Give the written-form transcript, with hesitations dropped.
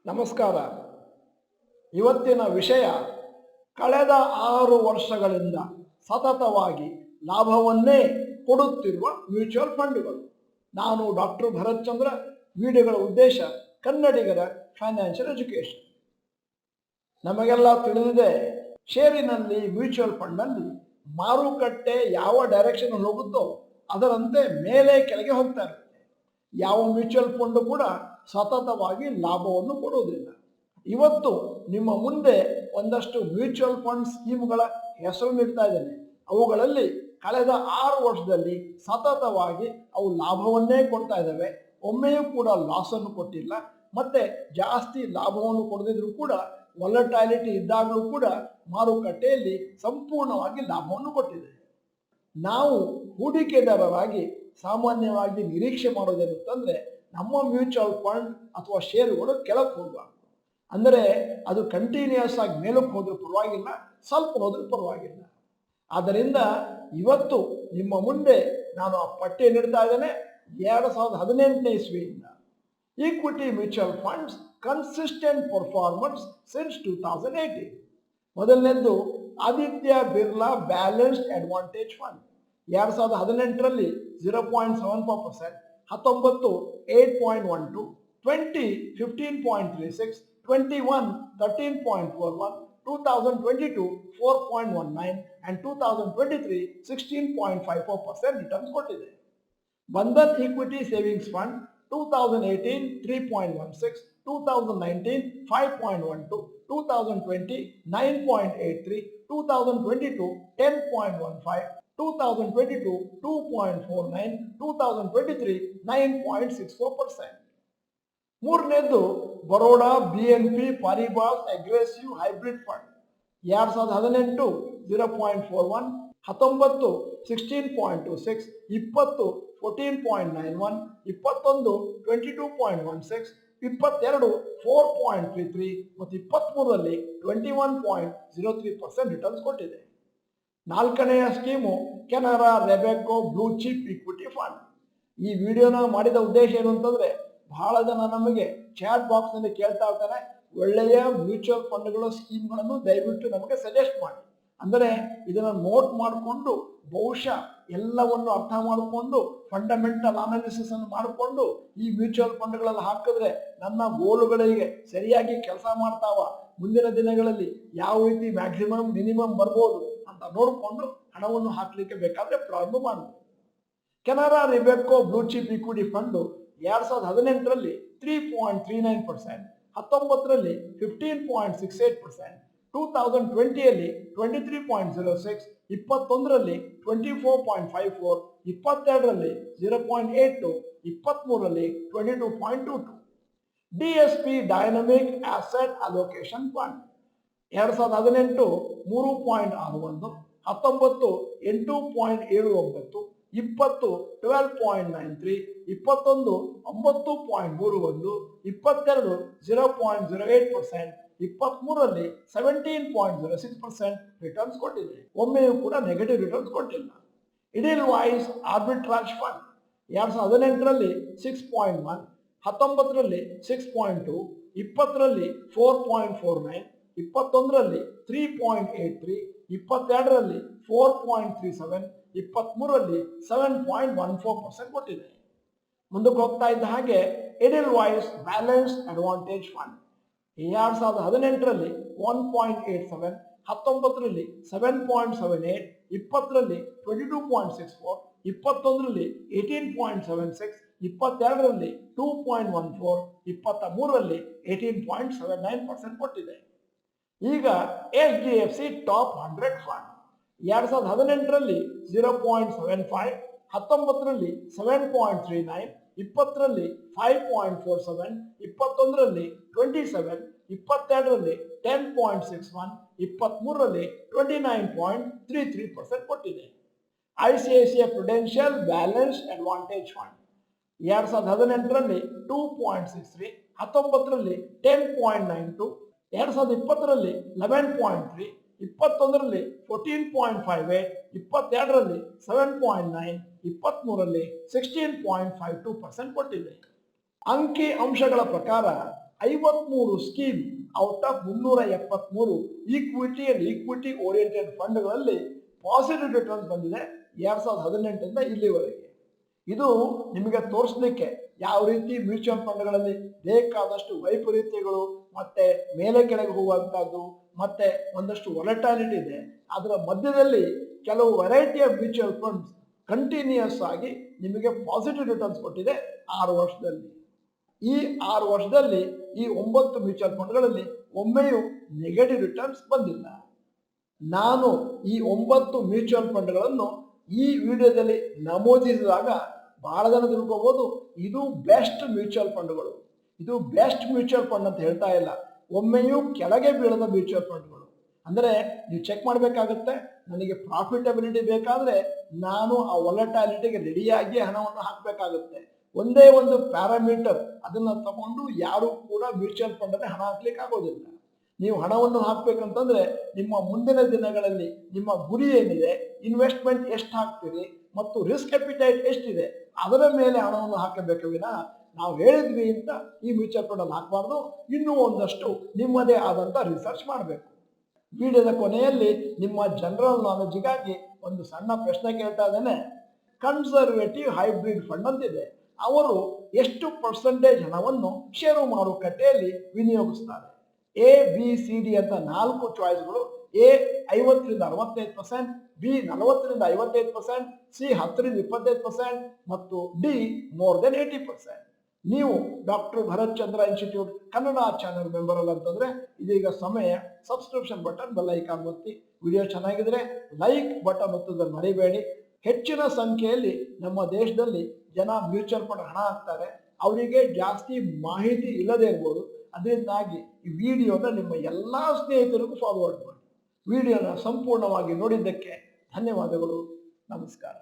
ನಮಸ್ಕಾರ. ಇವತ್ತಿನ ವಿಷಯ ಕಳೆದ 6 ವರ್ಷಗಳಿಂದ ಸತತವಾಗಿ ಲಾಭವನ್ನೇ ಕೊಡುತ್ತಿರುವ ಮ್ಯೂಚುವಲ್ ಫಂಡ್ಗಳು. ನಾನು ಡಾಕ್ಟರ್ ಭರತ್ ಚಂದ್ರ. ವಿಡಿಯೋಗಳ ಉದ್ದೇಶ ಕನ್ನಡಿಗರ ಫೈನಾನ್ಷಿಯಲ್ ಎಜುಕೇಷನ್. ನಮಗೆಲ್ಲ ತಿಳಿದಿದೆ, ಷೇರಿನಲ್ಲಿ ಮ್ಯೂಚುವಲ್ ಫಂಡ್ನಲ್ಲಿ ಮಾರುಕಟ್ಟೆ ಯಾವ ಡೈರೆಕ್ಷನ್ ಹೋಗುತ್ತೋ ಅದರಂತೆ ಮೇಲೆ ಕೆಳಗೆ ಹೋಗ್ತಾ ಇರುತ್ತೆ. ಯಾವ ಮ್ಯೂಚುವಲ್ ಫಂಡ್ ಕೂಡ ಸತತವಾಗಿ ಲಾಭವನ್ನು ಕೊಡುವುದಿಲ್ಲ. ಇವತ್ತು ನಿಮ್ಮ ಮುಂದೆ ಒಂದಷ್ಟು ಮ್ಯೂಚುವಲ್ ಫಂಡ್ ಸ್ಕೀಮ್ಗಳ ಹೆಸರು ನೀಡ್ತಾ ಇದ್ದೇನೆ. ಅವುಗಳಲ್ಲಿ ಕಳೆದ 6 ವರ್ಷದಲ್ಲಿ ಸತತವಾಗಿ ಅವು ಲಾಭವನ್ನೇ ಕೊಡ್ತಾ ಇದ್ದಾವೆ. ಒಮ್ಮೆಯೂ ಕೂಡ ಲಾಸನ್ನು ಕೊಟ್ಟಿಲ್ಲ. ಮತ್ತೆ ಜಾಸ್ತಿ ಲಾಭವನ್ನು ಕೊಡದಿದ್ರೂ ಕೂಡ ವಾಲಟೈಲಿಟಿ ಇದ್ದಾಗಲೂ ಕೂಡ ಮಾರುಕಟ್ಟೆಯಲ್ಲಿ ಸಂಪೂರ್ಣವಾಗಿ ಲಾಭವನ್ನು ಕೊಟ್ಟಿದೆ. ನಾವು ಹೂಡಿಕೆದಾರರಾಗಿ ಸಾಮಾನ್ಯವಾಗಿ ನಿರೀಕ್ಷೆ ಮಾಡೋದೇನಂತಂದ್ರೆ, ನಮ್ಮ ಮ್ಯೂಚುವಲ್ ಫಂಡ್ ಅಥವಾ ಷೇರುಗಳು ಕೆಳಕ್ಕೆ ಹೋಗಬಾರ್ದು. ಅಂದರೆ ಅದು ಕಂಟಿನ್ಯೂಯಸ್ ಆಗಿ ಮೇಲಕ್ಕೆ ಹೋದ್ರೂ ಪರವಾಗಿಲ್ಲ, ಸ್ವಲ್ಪ ಹೋದ್ರೂ ಪರವಾಗಿಲ್ಲ. ಆದ್ದರಿಂದ ಇವತ್ತು ನಿಮ್ಮ ಮುಂದೆ ನಾನು ಆ ಪಟ್ಟಿ ನೀಡ್ತಾ ಇದ್ದೇನೆ. 2018ನೇ ಇಸ್ವಿಯಿಂದ equity mutual funds consistent performance since 2018. ಮೊದಲನೇದ್ದು Aditya Birla balanced advantage fund. 2018ರಲ್ಲಿ 0.74%, 19 8.12, 20 15.36, 21 13.41, 2022 4.19 and 2023 16.54% ರಿಟರ್ನ್ಸ್ ಕೊಟ್ಟಿದೆ. Bandhan equity savings fund 2018 3.16, 2019 5.12, 2020 9.83, 2022 10.15, 2022 2.49, 2023 9.64%. ಮೂರನೇದು Baroda BNP Paribas aggressive hybrid fund. 2018 0.41, 19 16.26, 20 14.91, 21 22.16, 22 4.33 ಮತ್ತು 23ರಲ್ಲಿ 21.03% ರಿಟರ್ನ್ಸ್ ಕೊಟ್ಟಿದೆ. ನಾಲ್ಕನೆಯ scheme Canara Robeco blue chip equity fund. ಈ ವಿಡಿಯೋನ ಮಾಡಿದ ಉದ್ದೇಶ ಏನು ಅಂತಂದ್ರೆ, ಬಹಳ ಜನ ನಮಗೆ ಚಾಟ್ ಬಾಕ್ಸ್ ನಲ್ಲಿ ಕೇಳ್ತಾ ಇರ್ತಾರೆ, ಒಳ್ಳೆಯ ಮ್ಯೂಚುವಲ್ ಫಂಡ್ಗಳ ಸ್ಕೀಮ್ಗಳನ್ನು ದಯವಿಟ್ಟು ನಮಗೆ ಸಜೆಸ್ಟ್ ಮಾಡಿ. ಅಂದರೆ ಇದನ್ನ ನೋಟ್ ಮಾಡಿಕೊಂಡು ಬಹುಶಃ ಎಲ್ಲವನ್ನು ಅರ್ಥ ಮಾಡಿಕೊಂಡು ಫಂಡಮೆಂಟಲ್ ಅನಾಲಿಸಿಸ್ ಅನ್ನು ಮಾಡಿಕೊಂಡು ಈ ಮ್ಯೂಚುವಲ್ ಫಂಡ್ಗಳಲ್ಲಿ ಹಾಕಿದ್ರೆ ನನ್ನ ಗೋಲುಗಳಿಗೆ ಸರಿಯಾಗಿ ಕೆಲಸ ಮಾಡ್ತಾವ, ಮುಂದಿನ ದಿನಗಳಲ್ಲಿ ಯಾವ ರೀತಿ ಮ್ಯಾಕ್ಸಿಮಮ್ ಮಿನಿಮಮ್ ಬರ್ಬೋದು ಅಂತ ನೋಡಿಕೊಂಡು ಹಣವನ್ನು ಹಾಕಲಿಕ್ಕೆ ಬೇಕಾದ್ರೆ ಪ್ರಾರಂಭ ಮಾಡಬಹುದು. Canara Robeco blue chip equity fund 2018ರಲ್ಲಿ 3.39%, 19ರಲ್ಲಿ 15.68%, 2020ಯಲ್ಲಿ 23.06, 21ರಲ್ಲಿ 24.54, 22ರಲ್ಲಿ 0.82, 23ರಲ್ಲಿ 22.22. DSP dynamic asset allocation fund 2018 3.61, 19 8.79, 20 12.93, 21 9.31, 22 0.08%, 23ರಲ್ಲಿ 17.06% returns ಕೊಟ್ಟಿದೆ. ಒಮ್ಮೆಯೂ ಕೂಡ ನೆಗೆಟಿವ್ ರಿಟರ್ನ್ಸ್ ಕೊಟ್ಟಿಲ್ಲ. ಇಡಿಲ್ ವೈಸ್ ಆರ್ಬಿಟ್ರಾಜ್ ಫಂಡ್ 2018ರಲ್ಲಿ 6.1, 19ರಲ್ಲಿ 6.2, 20ರಲ್ಲಿ 4.49, 21ರಲ್ಲಿ 3.83, 22ರಲ್ಲಿ 4.37, 23ರಲ್ಲಿ 7.14% ಕೊಟ್ಟಿದೆ. ಮುಂದಕ್ಕೆ ಹೋಗ್ತಾ ಇದ್ದ ಹಾಗೆ Edelweiss balance advantage fund 2018ರಲ್ಲಿ 1.87, 19ರಲ್ಲಿ 7.78, 20ರಲ್ಲಿ 22.64, 21ರಲ್ಲಿ 18.76, 22ರಲ್ಲಿ 2.14, 23ರಲ್ಲಿ 18.79% ಕೊಟ್ಟಿದೆ. ಈಗ HDFC ಟಾಪ್ 100 ಫಂಡ್ 2018ರಲ್ಲಿ 0.75, 19ರಲ್ಲಿ 7.39, 20ರಲ್ಲಿ 5.47, 21ರಲ್ಲಿ 27, 22ರಲ್ಲಿ 10.61, 23ರಲ್ಲಿ 29.33% ಕೊಟ್ಟಿದೆ. ICICI Prudential balance advantage fund 2018ರಲ್ಲಿ 2.63, 19ರಲ್ಲಿ 10.92, 2020ರಲ್ಲಿ 11.3, 21ರಲ್ಲಿ 14.58, 22ರಲ್ಲಿ 7.9, 23ರಲ್ಲಿ 16.52% ಕೊಟ್ಟಿದೆ. ಅಂಕಿ ಅಂಶಗಳ ಪ್ರಕಾರ 53 scheme out of 373 equity and equity oriented ಫಂಡ್ಗಳಲ್ಲಿ positive returns ಬಂದಿದೆ 2018 ಇಲ್ಲಿವರೆಗೆ. ಇದು ನಿಮಗೆ ತೋರಿಸ್ಲಿಕ್ಕೆ ಯಾವ ರೀತಿ ಮ್ಯೂಚುವಲ್ ಫಂಡ್ಗಳಲ್ಲಿ ಬೇಕಾದಷ್ಟು ವೈಪರೀತ್ಯಗಳು ಮತ್ತೆ ಮೇಲೆ ಕೆಳಗೆ ಹೋಗುವಂತಹದ್ದು ಮತ್ತೆ ಒಂದಷ್ಟು ವೊಲಟಾಲಿಟಿ ಇದೆ. ಅದರ ಮಧ್ಯದಲ್ಲಿ ಕೆಲವು variety of mutual funds continuous ಆಗಿ ನಿಮಗೆ ಪಾಸಿಟಿವ್ ರಿಟರ್ನ್ಸ್ ಕೊಟ್ಟಿದೆ 6 ವರ್ಷದಲ್ಲಿ. ಈ 6 ವರ್ಷದಲ್ಲಿ ಈ 9 ಮ್ಯೂಚುವಲ್ ಫಂಡ್ಗಳಲ್ಲಿ ಒಮ್ಮೆಯೂ ನೆಗೆಟಿವ್ ರಿಟರ್ನ್ಸ್ ಬಂದಿಲ್ಲ. ನಾನು ಈ 9 ಮ್ಯೂಚುವಲ್ ಫಂಡ್ಗಳನ್ನು ಈ ವಿಡಿಯೋದಲ್ಲಿ ನಮೂದಿಸಿದಾಗ ಬಹಳ ಜನ ತಿಳ್ಕೋಬಹುದು ಇದು ಬೆಸ್ಟ್ ಮ್ಯೂಚುವಲ್ ಫಂಡ್ಗಳು, ಇದು ಬೆಸ್ಟ್ ಮ್ಯೂಚುವಲ್ ಫಂಡ್ ಅಂತ ಹೇಳ್ತಾ ಇಲ್ಲ, ಒಮ್ಮೆಯೂ ಕೆಳಗೆ ಬೀಳದ ಮ್ಯೂಚುವಲ್ ಫಂಡ್ಗಳು. ಅಂದರೆ ನೀವು ಚೆಕ್ ಮಾಡಬೇಕಾಗುತ್ತೆ, ನನಗೆ ಪ್ರಾಫಿಟಬಿಲಿಟಿ ಬೇಕಾದರೆ ನಾನು ಆ ವೊಲಟಾಲಿಟಿಗೆ ರೆಡಿಯಾಗಿ ಹಣವನ್ನು ಹಾಕಬೇಕಾಗುತ್ತೆ. ಒಂದೇ ಒಂದು ಪ್ಯಾರಾಮೀಟರ್ ಅದನ್ನು ತಗೊಂಡು ಯಾರು ಕೂಡ ಮ್ಯೂಚುವಲ್ ಫಂಡಲ್ಲಿ ಹಣ ಹಾಕ್ಲಿಕ್ಕೆ ಆಗೋದಿಲ್ಲ. ನೀವು ಹಣವನ್ನು ಹಾಕ್ಬೇಕಂತಂದ್ರೆ ನಿಮ್ಮ ಮುಂದಿನ ದಿನಗಳಲ್ಲಿ ನಿಮ್ಮ ಗುರಿ ಏನಿದೆ, ಇನ್ವೆಸ್ಟ್ಮೆಂಟ್ ಎಷ್ಟು ಹಾಕ್ತೀರಿ ಮತ್ತು ರಿಸ್ಕ್ ಅಪಿಟೈಟ್ ಎಷ್ಟಿದೆ ಅದರ ಮೇಲೆ ಹಣವನ್ನು ಹಾಕಬೇಕು ವಿನ ನಾವು ಹೇಳಿದ್ವಿ ಅಂತ ಈ ಮ್ಯೂಚುವಲ್ ಫಂಡಲ್ಲಿ ಹಾಕಬಾರ್ದು. ಇನ್ನೂ ಒಂದಷ್ಟು ನಿಮ್ಮದೇ ಆದಂಥ ರಿಸರ್ಚ್ ಮಾಡಬೇಕು. ವಿಡಿಯೋದ ಕೊನೆಯಲ್ಲಿ ನಿಮ್ಮ ಜನರಲ್ ನಾಲೆಡ್ಜ್ಗಾಗಿ ಒಂದು ಸಣ್ಣ ಪ್ರಶ್ನೆ ಕೇಳ್ತಾ ಇದ್ದೇನೆ. ಕನ್ಸರ್ವೇಟಿವ್ ಹೈಬ್ರಿಡ್ ಫಂಡ್ ಅಂತಿದೆ, ಅವರು ಎಷ್ಟು ಪರ್ಸೆಂಟೇಜ್ ಹಣವನ್ನು ಷೇರು ಮಾರುಕಟ್ಟೆಯಲ್ಲಿ ವಿನಿಯೋಗಿಸ್ತಾರೆ? ABCD ಅಂತ 4 ಚಾಯ್ಸ್ಗಳು. A 50ರಿಂದ 65%, B 40ರಿಂದ 55%, C 10ರಿಂದ 25% ಮತ್ತು D ಮೋರ್ ದೆನ್ 80%. ನೀವು ಡಾಕ್ಟರ್ ಭರತ್ ಚಂದ್ರ ಇನ್ಸ್ಟಿಟ್ಯೂಟ್ ಕನ್ನಡ ಚಾನೆಲ್ ಮೆಂಬರ್ ಅಲ್ಲ ಅಂತಂದ್ರೆ ಇದೀಗ ಸಮಯ ಸಬ್ಸ್ಕ್ರಿಪ್ಷನ್ ಬಟನ್ ಬೆಲ್ ಐಕಾನ್ ಒತ್ತಿ. ವಿಡಿಯೋ ಚೆನ್ನಾಗಿದ್ರೆ ಲೈಕ್ ಬಟನ್ ಒತ್ತೋದನ್ನು ಮರಿಬೇಡಿ. ಹೆಚ್ಚಿನ ಸಂಖ್ಯೆಯಲ್ಲಿ ನಮ್ಮ ದೇಶದಲ್ಲಿ ಜನ ಮ್ಯೂಚುವಲ್ ಫಂಡ್ ಹಣ ಹಾಕ್ತಾರೆ, ಅವರಿಗೆ ಜಾಸ್ತಿ ಮಾಹಿತಿ ಇಲ್ಲದೆ ಇರ್ಬೋದು. ಅದರಿಂದಾಗಿ ಈ ವಿಡಿಯೋನ ನಿಮ್ಮ ಎಲ್ಲ ಸ್ನೇಹಿತರಿಗೂ ಫಾರ್ವರ್ಡ್ ಮಾಡಿ. ವಿಡಿಯೋನ ಸಂಪೂರ್ಣವಾಗಿ ನೋಡಿದ್ದಕ್ಕೆ ಧನ್ಯವಾದಗಳು. ನಮಸ್ಕಾರ.